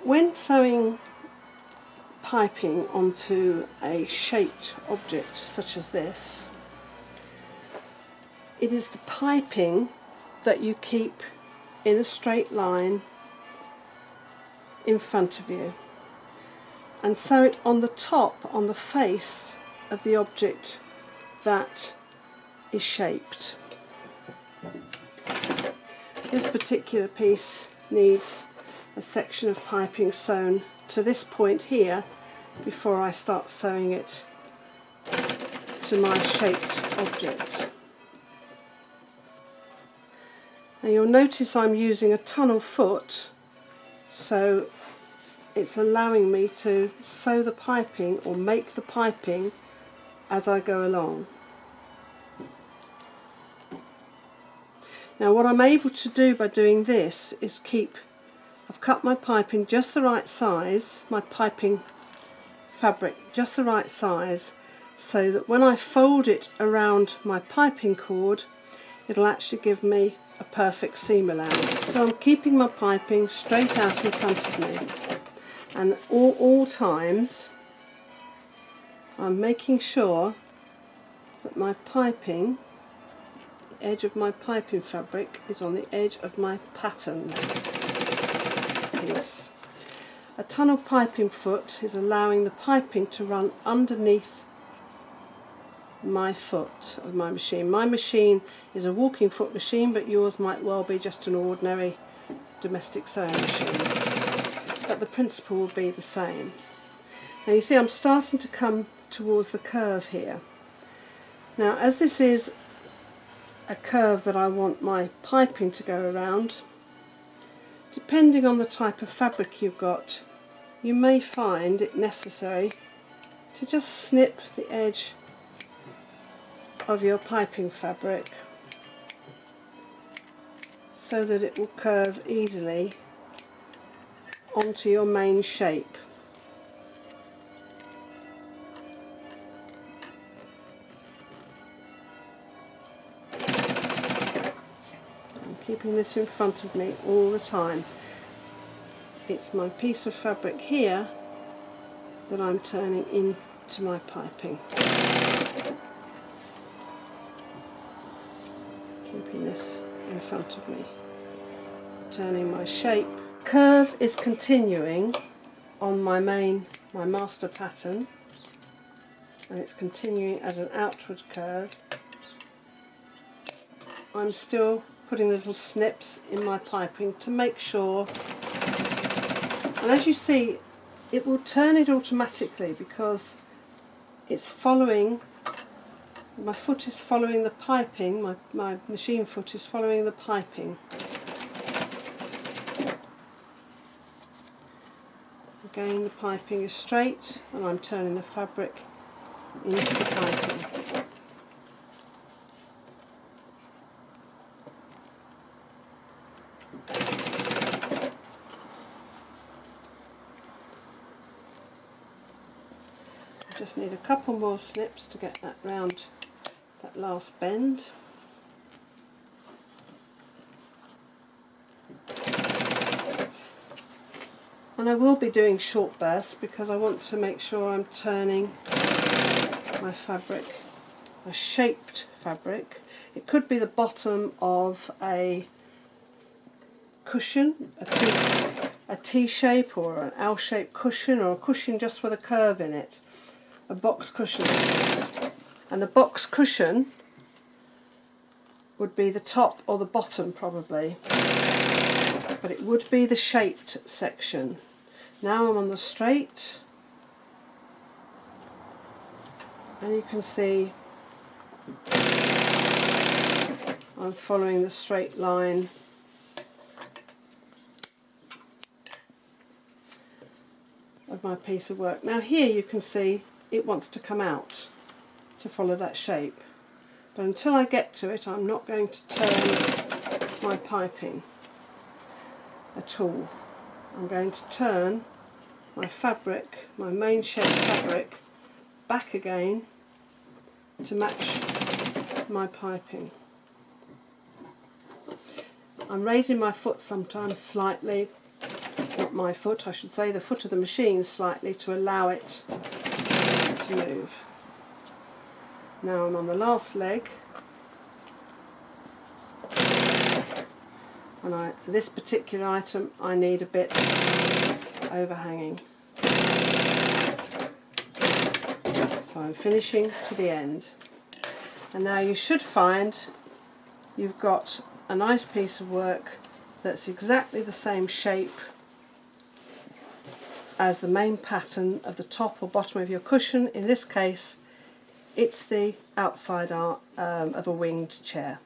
When sewing piping onto a shaped object such as this, it is the piping that you keep in a straight line in front of you and sew it on the top, on the face of the object that is shaped. This particular piece needs a section of piping sewn to this point here before I start sewing it to my shaped object. Now you'll notice I'm using a tunnel foot, so it's allowing me to sew the piping or make the piping as I go along. Now what I'm able to do by doing this is I've cut my piping just the right size, my piping fabric just the right size, so that when I fold it around my piping cord, it'll actually give me a perfect seam allowance. So I'm keeping my piping straight out in front of me, and all times I'm making sure that my piping, the edge of my piping fabric, is on the edge of my pattern piece. A tunnel piping foot is allowing the piping to run underneath my foot of my machine. My machine is a walking foot machine, but yours might well be just an ordinary domestic sewing machine. But the principle will be the same. Now you see I'm starting to come towards the curve here. Now as this is a curve that I want my piping to go around, depending on the type of fabric you've got, you may find it necessary to just snip the edge of your piping fabric so that it will curve easily onto your main shape. I'm keeping this in front of me all the time. It's my piece of fabric here that I'm turning into my piping. Keeping this in front of me, turning my shape. Curve is continuing on my master pattern, and it's continuing as an outward curve. I'm still putting little snips in my piping to make sure, and as you see, it will turn it automatically because it's following. My foot is following the piping, my machine foot is following the piping. Again, the piping is straight and I'm turning the fabric into the piping. I just need a couple more snips to get that round that last bend. And I will be doing short bursts because I want to make sure I'm turning my fabric, a shaped fabric. It could be the bottom of a cushion, a T-shape or an L-shaped cushion, or a cushion just with a curve in it, a box cushion. And the box cushion would be the top or the bottom probably, but it would be the shaped section. Now I'm on the straight, and you can see I'm following the straight line of my piece of work. Now here you can see it wants to come out to follow that shape, but until I get to it I'm not going to turn my piping at all. I'm going to turn my fabric, my main shape fabric, back again to match my piping. I'm raising my foot sometimes slightly, not my foot, I should say, the foot of the machine slightly to allow it to move. Now I'm on the last leg, and this particular item I need a bit overhanging. So I'm finishing to the end. And now you should find you've got a nice piece of work that's exactly the same shape as the main pattern of the top or bottom of your cushion. In this case, it's the outside art of a winged chair.